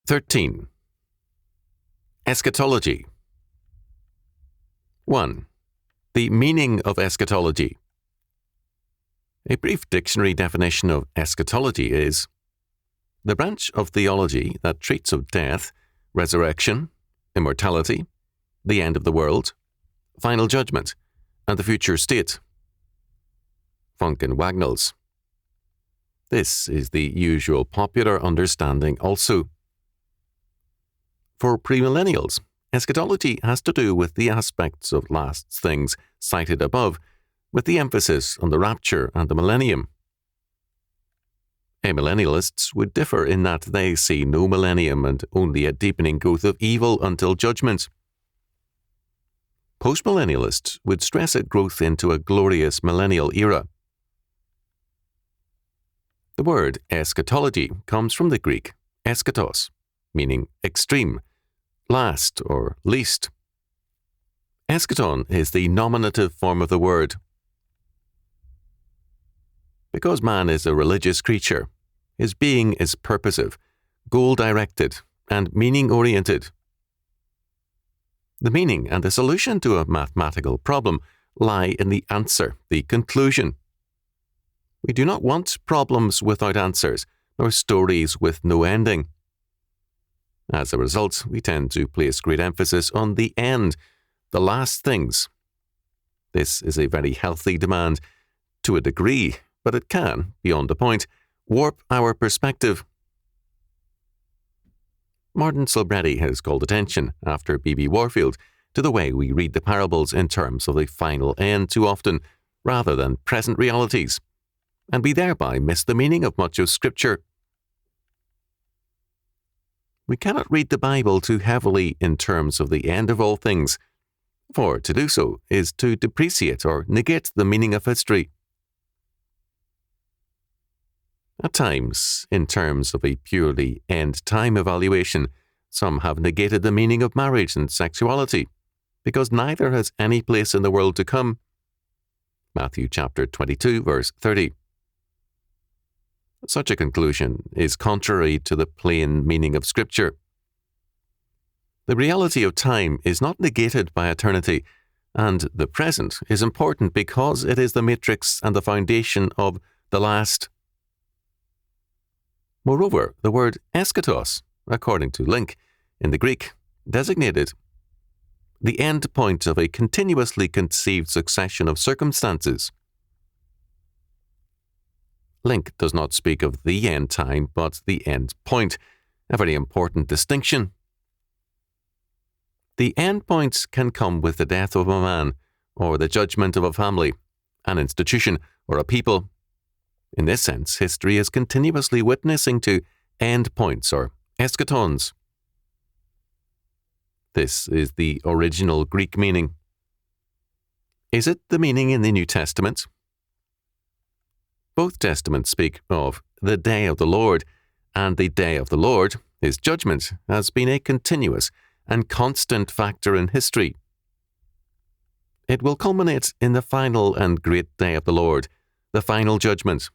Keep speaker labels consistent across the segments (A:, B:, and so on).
A: 13. Eschatology. 1. The meaning of eschatology. A brief dictionary definition of eschatology is the branch of theology that treats of death, resurrection, immortality, the end of the world, final judgment, and the future state. Funk and Wagnalls. This is the usual popular understanding also. For premillennials, eschatology has to do with the aspects of last things cited above, with the emphasis on the rapture and the millennium. Amillennialists would differ in that they see no millennium and only a deepening growth of evil until judgment. Postmillennialists would stress a growth into a glorious millennial era. The word eschatology comes from the Greek eschatos, meaning extreme, last or least. Eschaton is the nominative form of the word. Because man is a religious creature, his being is purposive, goal-directed, and meaning-oriented. The meaning and the solution to a mathematical problem lie in the answer, the conclusion. We do not want problems without answers, nor stories with no ending. As a result, we tend to place great emphasis on the end, the last things. This is a very healthy demand, to a degree, but it can, beyond a point, warp our perspective. Martin Silbretti has called attention, after B.B. Warfield, to the way we read the parables in terms of the final end too often, rather than present realities, and we thereby miss the meaning of much of Scripture. We cannot read the Bible too heavily in terms of the end of all things, for to do so is to depreciate or negate the meaning of history. At times, in terms of a purely end-time evaluation, some have negated the meaning of marriage and sexuality, because neither has any place in the world to come. Matthew chapter 22, verse 30. Such a conclusion is contrary to the plain meaning of Scripture. The reality of time is not negated by eternity, and the present is important because it is the matrix and the foundation of the last. Moreover, the word eschatos, according to Link, in the Greek, designated the end point of a continuously conceived succession of circumstances. Link does not speak of the end time, but the end point, a very important distinction. The end point can come with the death of a man, or the judgment of a family, an institution, or a people. In this sense, history is continuously witnessing to end points or eschatons. This is the original Greek meaning. Is it the meaning in the New Testament? Both Testaments speak of the day of the Lord, and the day of the Lord, his judgment, has been a continuous and constant factor in history. It will culminate in the final and great day of the Lord, the final judgment.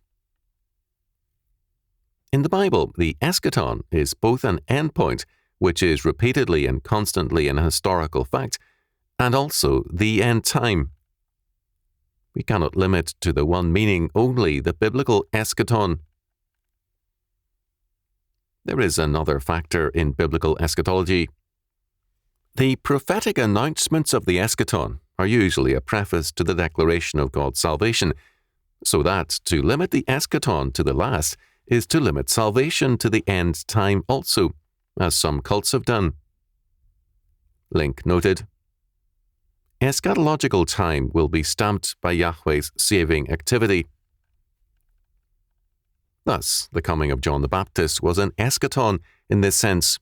A: In the Bible, the eschaton is both an endpoint, which is repeatedly and constantly an historical fact, and also the end time. We cannot limit to the one meaning only the biblical eschaton. There is another factor in biblical eschatology. The prophetic announcements of the eschaton are usually a preface to the declaration of God's salvation, so that to limit the eschaton to the last is to limit salvation to the end time also, as some cults have done. Link noted, eschatological time will be stamped by Yahweh's saving activity. Thus, the coming of John the Baptist was an eschaton in this sense.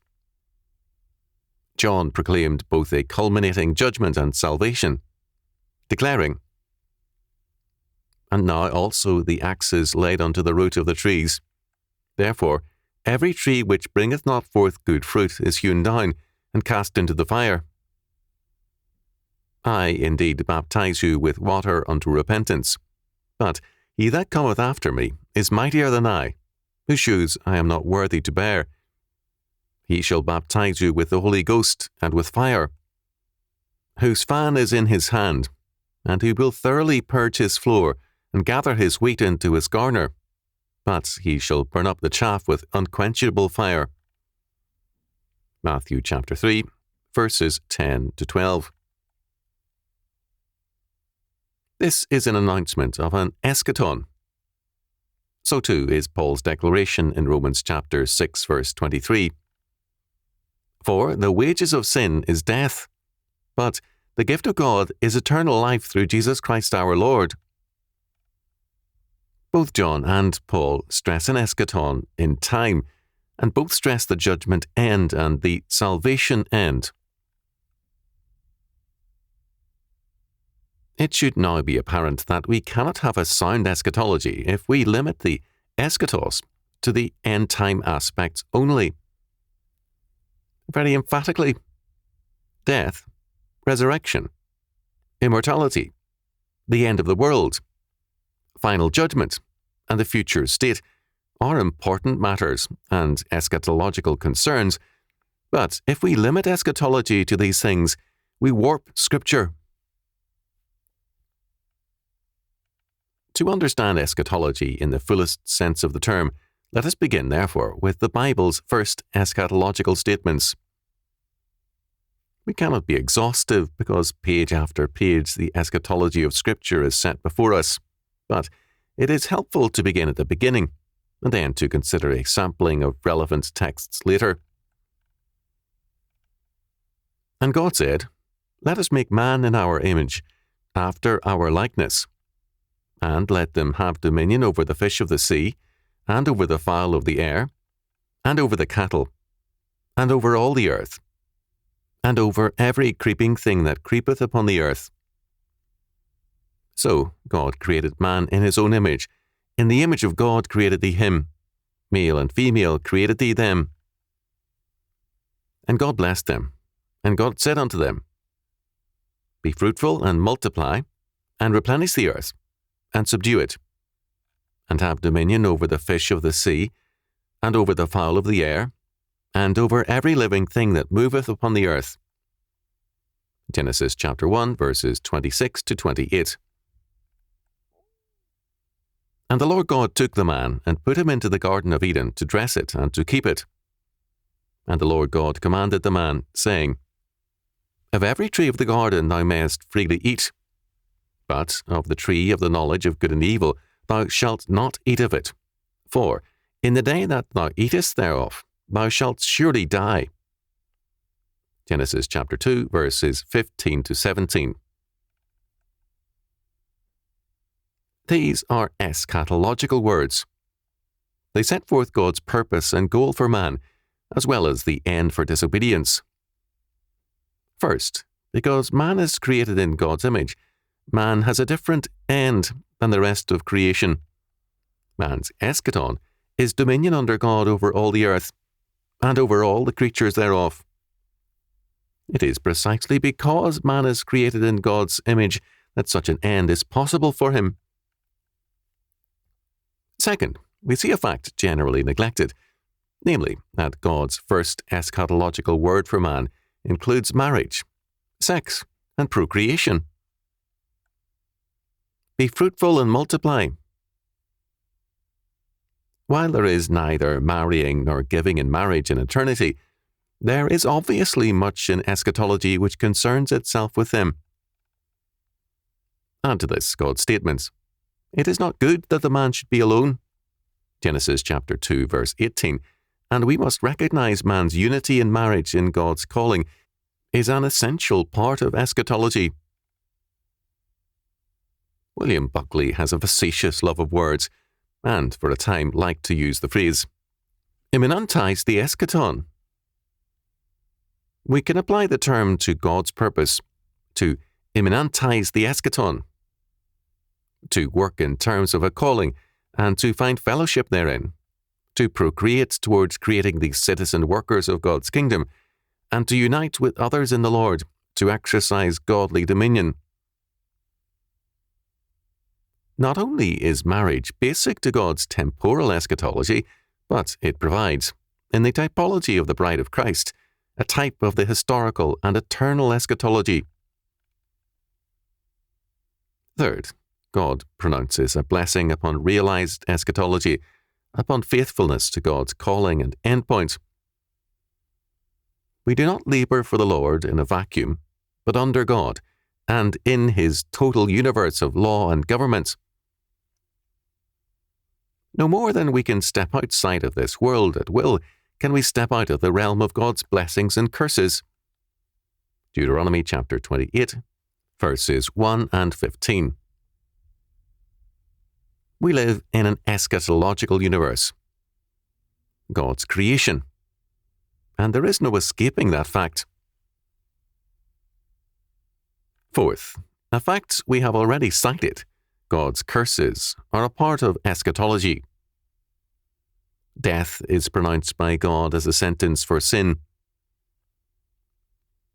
A: John proclaimed both a culminating judgment and salvation, declaring, "And now also the axe is laid unto the root of the trees. Therefore, every tree which bringeth not forth good fruit is hewn down, and cast into the fire. I indeed baptize you with water unto repentance, but he that cometh after me is mightier than I, whose shoes I am not worthy to bear. He shall baptize you with the Holy Ghost and with fire, whose fan is in his hand, and who will thoroughly purge his floor and gather his wheat into his garner, but he shall burn up the chaff with unquenchable fire. Matthew chapter 3, verses 10 to 12. This is an announcement of an eschaton. So too is Paul's declaration in Romans chapter 6, verse 23. For the wages of sin is death, but the gift of God is eternal life through Jesus Christ our Lord. Both John and Paul stress an eschaton in time, and both stress the judgment end and the salvation end. It should now be apparent that we cannot have a sound eschatology if we limit the eschatos to the end-time aspects only. Very emphatically, death, resurrection, immortality, the end of the world, final judgment, and the future state are important matters and eschatological concerns, but if we limit eschatology to these things, we warp Scripture. To understand eschatology in the fullest sense of the term, let us begin, therefore, with the Bible's first eschatological statements. We cannot be exhaustive because page after page the eschatology of Scripture is set before us, but it is helpful to begin at the beginning and then to consider a sampling of relevant texts later. And God said, "Let us make man in our image, after our likeness, and let them have dominion over the fish of the sea, and over the fowl of the air, and over the cattle, and over all the earth, and over every creeping thing that creepeth upon the earth." So God created man in his own image. In the image of God created he him. Male and female created he them. And God blessed them. And God said unto them, Be fruitful and multiply, and replenish the earth, and subdue it, and have dominion over the fish of the sea, and over the fowl of the air, and over every living thing that moveth upon the earth. Genesis chapter 1, verses 26 to 28. And the Lord God took the man, and put him into the garden of Eden to dress it and to keep it. And the Lord God commanded the man, saying, Of every tree of the garden thou mayest freely eat, but of the tree of the knowledge of good and evil thou shalt not eat of it. For in the day that thou eatest thereof, thou shalt surely die. Genesis chapter 2, verses 15 to 17. These are eschatological words. They set forth God's purpose and goal for man, as well as the end for disobedience. First, because man is created in God's image, man has a different end than the rest of creation. Man's eschaton is dominion under God over all the earth, and over all the creatures thereof. It is precisely because man is created in God's image that such an end is possible for him. Second, we see a fact generally neglected, namely that God's first eschatological word for man includes marriage, sex, and procreation. Be fruitful and multiply. While there is neither marrying nor giving in marriage in eternity, there is obviously much in eschatology which concerns itself with them. Add to this God's statements. It is not good that the man should be alone. Genesis chapter 2, verse 18. And we must recognize man's unity in marriage in God's calling is an essential part of eschatology. William Buckley has a facetious love of words, and for a time liked to use the phrase, imminentize the eschaton. We can apply the term to God's purpose, to imminentize the eschaton, to work in terms of a calling, and to find fellowship therein, to procreate towards creating the citizen workers of God's kingdom, and to unite with others in the Lord, to exercise godly dominion. Not only is marriage basic to God's temporal eschatology, but it provides, in the typology of the bride of Christ, a type of the historical and eternal eschatology. Third, God pronounces a blessing upon realized eschatology, upon faithfulness to God's calling and endpoint. We do not labor for the Lord in a vacuum, but under God, and in His total universe of law and government. No more than we can step outside of this world at will, can we step out of the realm of God's blessings and curses. Deuteronomy chapter 28, verses 1 and 15. We live in an eschatological universe, God's creation, and there is no escaping that fact. Fourth, a fact we have already cited, God's curses are a part of eschatology. Death is pronounced by God as a sentence for sin.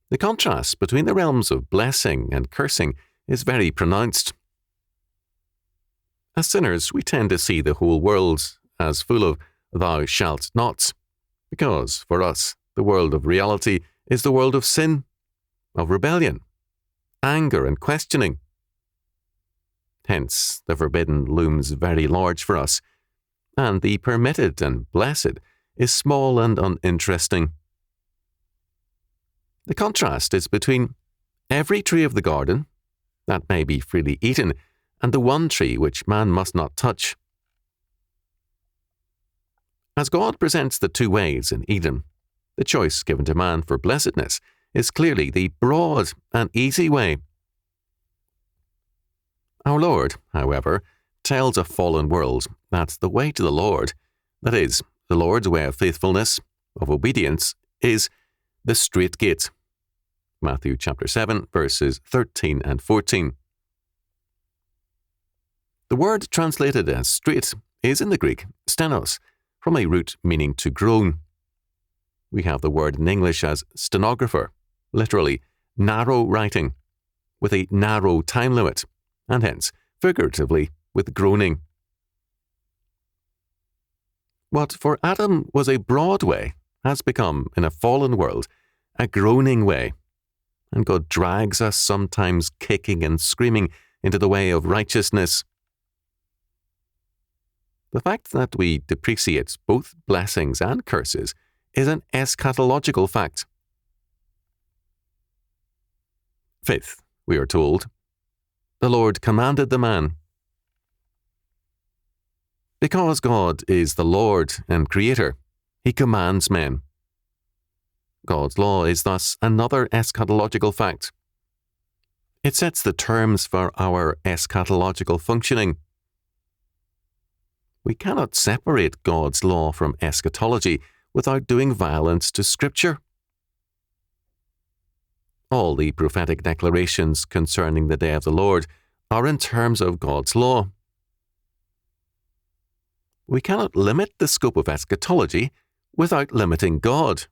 A: The contrast between the realms of blessing and cursing is very pronounced. As sinners, we tend to see the whole world as full of "thou shalt nots," because, for us, the world of reality is the world of sin, of rebellion, anger and questioning. Hence, the forbidden looms very large for us, and the permitted and blessed is small and uninteresting. The contrast is between every tree of the garden, that may be freely eaten, and the one tree which man must not touch. As God presents the two ways in Eden, the choice given to man for blessedness is clearly the broad and easy way. Our Lord, however, tells a fallen world that the way to the Lord, that is, the Lord's way of faithfulness, of obedience, is the straight gate. Matthew chapter 7, verses 13 and 14. The word translated as straight is in the Greek stenos, from a root meaning to groan. We have the word in English as stenographer, literally narrow writing, with a narrow time limit, and hence, figuratively, with groaning. What for Adam was a broad way has become, in a fallen world, a groaning way, and God drags us sometimes kicking and screaming into the way of righteousness. The fact that we depreciate both blessings and curses is an eschatological fact. Fifth, we are told, the Lord commanded the man. Because God is the Lord and Creator, He commands men. God's law is thus another eschatological fact. It sets the terms for our eschatological functioning. We cannot separate God's law from eschatology without doing violence to Scripture. All the prophetic declarations concerning the day of the Lord are in terms of God's law. We cannot limit the scope of eschatology without limiting God